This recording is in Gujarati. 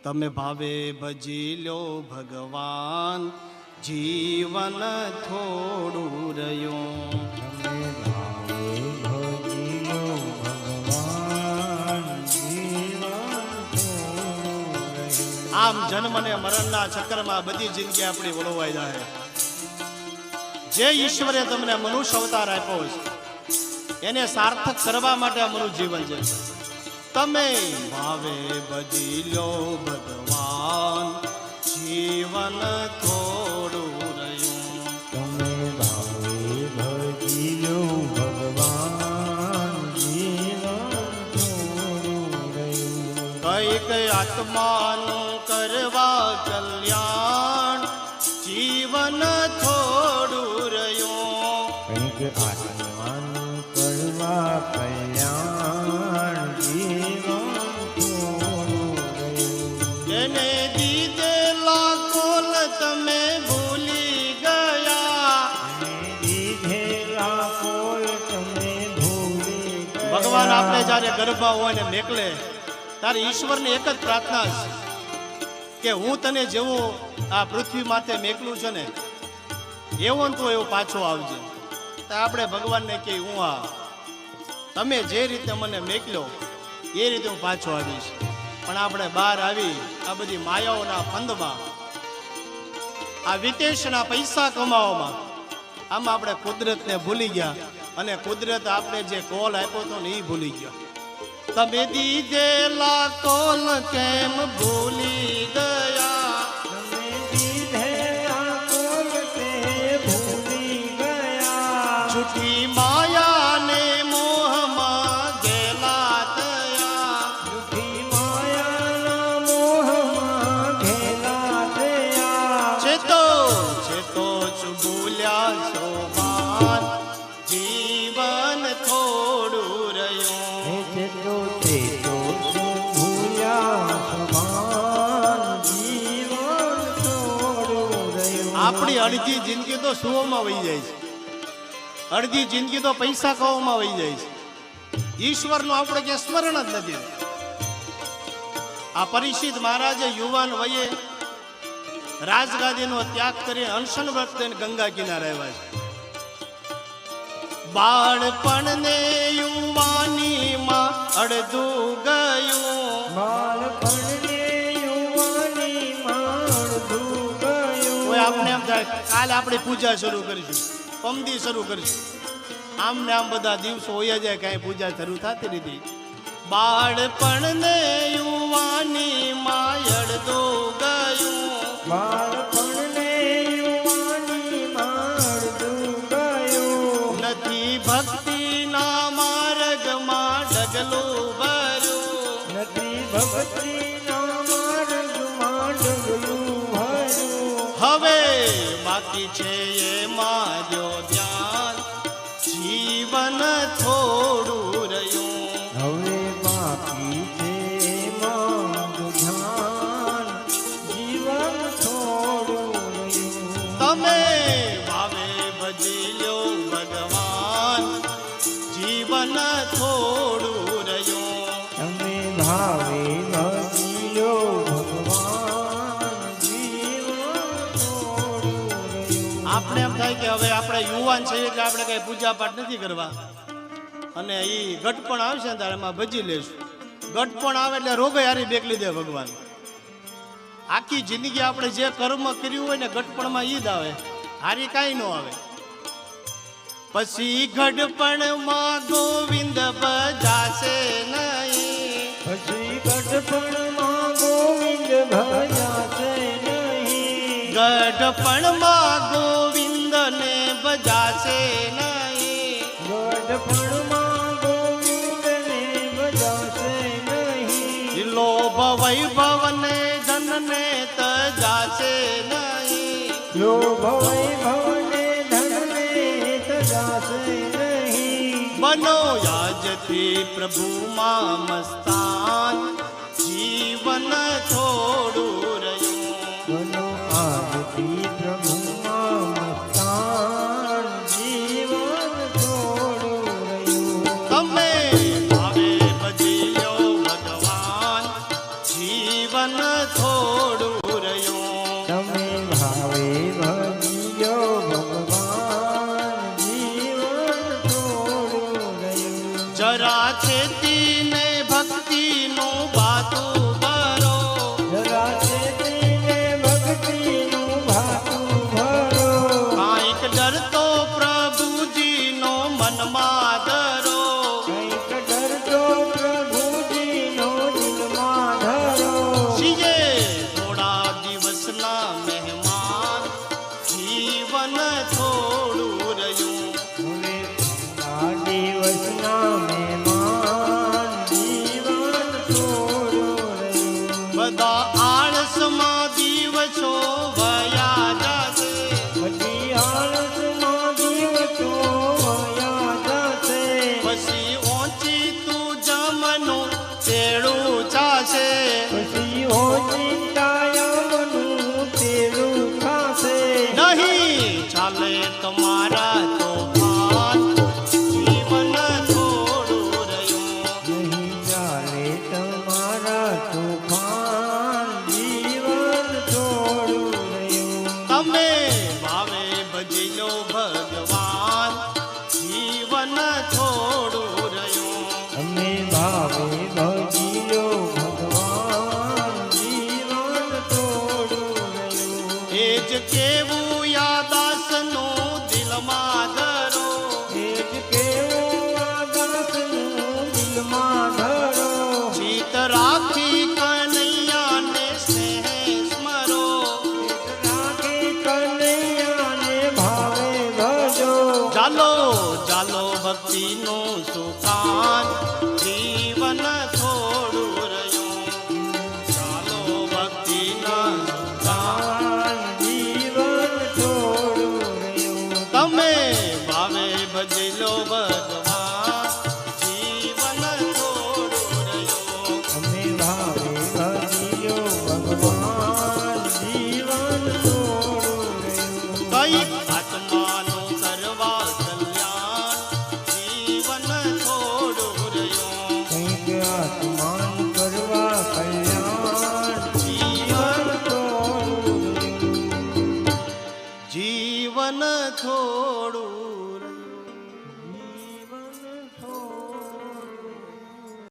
તમે ભાવે ભજી લો ભગવાન, જીવન થોડું રહ્યું. તમે ભાવે ભજી લો ભગવાન, જીવન થોડું રહ્યું. આમ જન્મ અને મરણના ચક્રમાં બધી જિંદગી આપણી વળવાઈ જાય. જે ઈશ્વરે તમને મનુષ્ય અવતાર આપ્યો છે એને સાર્થક કરવા માટે આ મનુષ્ય જીવન છે. તમે ભાવે ભજી લો ભગવાન, જીવન થોડું રહ્યું. તમે ભાવે ભજી લો ભગવાન, જીવન થોડું રહ્યું. કઈક આત્માનું કરવા કલ્યાણ, જીવન થોડું રહ્યું. કંઈક આત્માનું કરવા કલ્યાણ, જીવન થોડું રહ્યું. એને દીધેલા કોલ તમે ભૂલી ગયા. અને દીધેલા કોલ તમે ભૂલી ગયા. ભગવાન આપણે જ્યારે ગર્ભમાં હોય ને મેકલે ત્યારે ઈશ્વરની એક જ પ્રાર્થના છે કે હું તને જેવો આ પૃથ્વી માથે મેકલું છે ને એવો ને તો એવો પાછો આવજે. તો આપણે ભગવાનને કહે હું આ તમે જે રીતે મને મેકલ્યો એ રીતે હું પાછો આવીશ. પણ આપણે બહાર આવી આ બધી માયાઓના ફંદમાં, આ વિદેશના પૈસા કમાવામાં, આમાં આપણે કુદરતને ભૂલી ગયા અને કુદરત આપણે જે કોલ આપ્યો હતો ને એ ભૂલી ગયા. તમે દીધેલા કોલ કેમ ભૂલી ગયા. તમે દીધેલા કોલ તે ભૂલી ગયા. છૂટી માયાને મોહમાં ગેલા થયા. જૂઠી માયાના મોહમાં ઘેલા થયા. ચેતો ચેતો ભૂલ્યા છો ભાન, જીવન થોડું રહ્યું. હે ચેતો ચેતો ભૂલ્યા સમાન, જીવન થોડું રહ્યું. આપણી અડધી જિંદગી તો સુઓમાં વહી જાય છે, અડધી જિંદગી તો પૈસા ખાવામાં વહી જાય છે. ઈશ્વરનું આપણે ક્યાં સ્મરણ જ નથી. આ પરીક્ષિત મહારાજે યુવાન વયે રાજગાદીનો ત્યાગ કરી અનશન વ્રત લઈને ગંગા કિનારે આવ્યા છે. બાળપણને યુવાનીમાં અડધું ગયું. બાળપણને યુવાનીમાં અડધું ગયું. કોઈ આપને એમ થાય કાલે આપણે પૂજા શરૂ કરીશું, પમદી શરૂ કરીશું. આમ ને આમ બધા દિવસો હોય જાય, કાંઈ પૂજા શરૂ થતી નથી. બાળપણને યુવાનીમાં અડધું ગયું. બાળપણને યુવાનીમાં અડધું ગયું. નથી ભક્તિના માર્ગમાં ડગલું ભર્યું. નથી ભક્તિના માર્ગમાં ડગલું ભર્યું. હવે બાકી છે એ માર્યો ધ્યાન, જીવન થોડું રહ્યું. હવે બાકી છે મારું ધ્યાન, જીવન થોડું રહ્યું. તમે ભાવે ભજી લો ભગવાન, જીવન થોડું રહ્યું. તમે ભાવે ભજી લો ભગવાન, જીવન થોડું રહ્યું. આપણે એમ થાય કે હવે આપણે યુવાન છીએ એટલે આપણે કઈ પૂજા પાઠ નથી કરવા, અને એ ગટપણ આવશે ને ત્યારે એમાં ભજી લેશું. ગટપણ આવે એટલે રોગે હારી બેકલી દે ભગવાન. આખી જિંદગી આપણે જે કર્મ કર્યું હોય ને ગટપણમાં ઈ જ આવે, હારી કાંઈ ન આવે. પછી ગડપણમાં ગોવિંદ ભજાશે નહીં. પછી ગઢપણમાં ગોવિંદ ભજાશે નહીં. ગઢપણમાં ગોવિંદને ભજાશે નહીં. ગઢપણમાં ગોવિંદને ભજાશે નહીં. લોભ વૈભવને ધનને તજાશે નહીં. લોભ વૈભવને ધનને તજાશે નહીં. બનો યાજથી પ્રભુમાં મસ્તાન, જીવન થોડું રહ્યું. બનો આજથી પ્રભુમાં મસ્તાન, જીવન થોડું રહ્યું. તમે ભાવે ભજી લો ભગવાન, જીવન જીવન થોડું રહ્યું. તમે ભાવે ભજીયો ભગવાન જીવન થોડું રહ્યું. જરા ચેતીને ભક્તિનું બાતું ભરો. જરા ચેતીને ભક્તિનું ભાતું ભરો. કાંઈક ડરતો પ્રભુજીનો મનમાં ધરો. કંઈક ડરતો પ્રભુજીનો દિલમાં ધરો. છીએ થોડા દિવસના મહેમાન, જીવન થોડું રહ્યું. હવે આ દિવસના મહેમાન જીવન થોડું રહ્યું. બધા આળસમાં દિવસો વયા જશે. બધી આળસમાં દિવસો વયા જશે. પછી ઊંચી તું જમનું તેડું ચાશે. પછી ઓચિંતાયમનું તેડું ખાશે. નહીં ચાલે તમારા તોફાન, જીવન થોડું રહ્યું. નહીં ચાલે તમારા તોફાન જીવન થોડું રહ્યું. તમે ભાવે ભજી લો ભગવાન, જીવન થોડું રહ્યું. અમે ભાવે ભજીયો ભગવાન જીવન થોડું રહ્યું. એ જ કેવું યાદાસનું દિલમાં ધરો. એ જ કેવું આ દાસનું દિલમાં ધરો. ચિત રાખી કનૈયાને સ્નેહ સ્મરો. રાખી કનૈયાને ભાવે ભજો. ચાલો ચાલો ભક્તિનું સુકાન, જીવન થોડું રહ્યું. ચાલો ભક્તિના સુકાન, જીવન થોડું રહ્યું. તમે ભાવે ભજી લો ભગવાન, જીવન થોડું રહ્યું. અમે ભાવે ભજીયો ભગવાન જીવન થોડું રહ્યું. કઈક આત્મા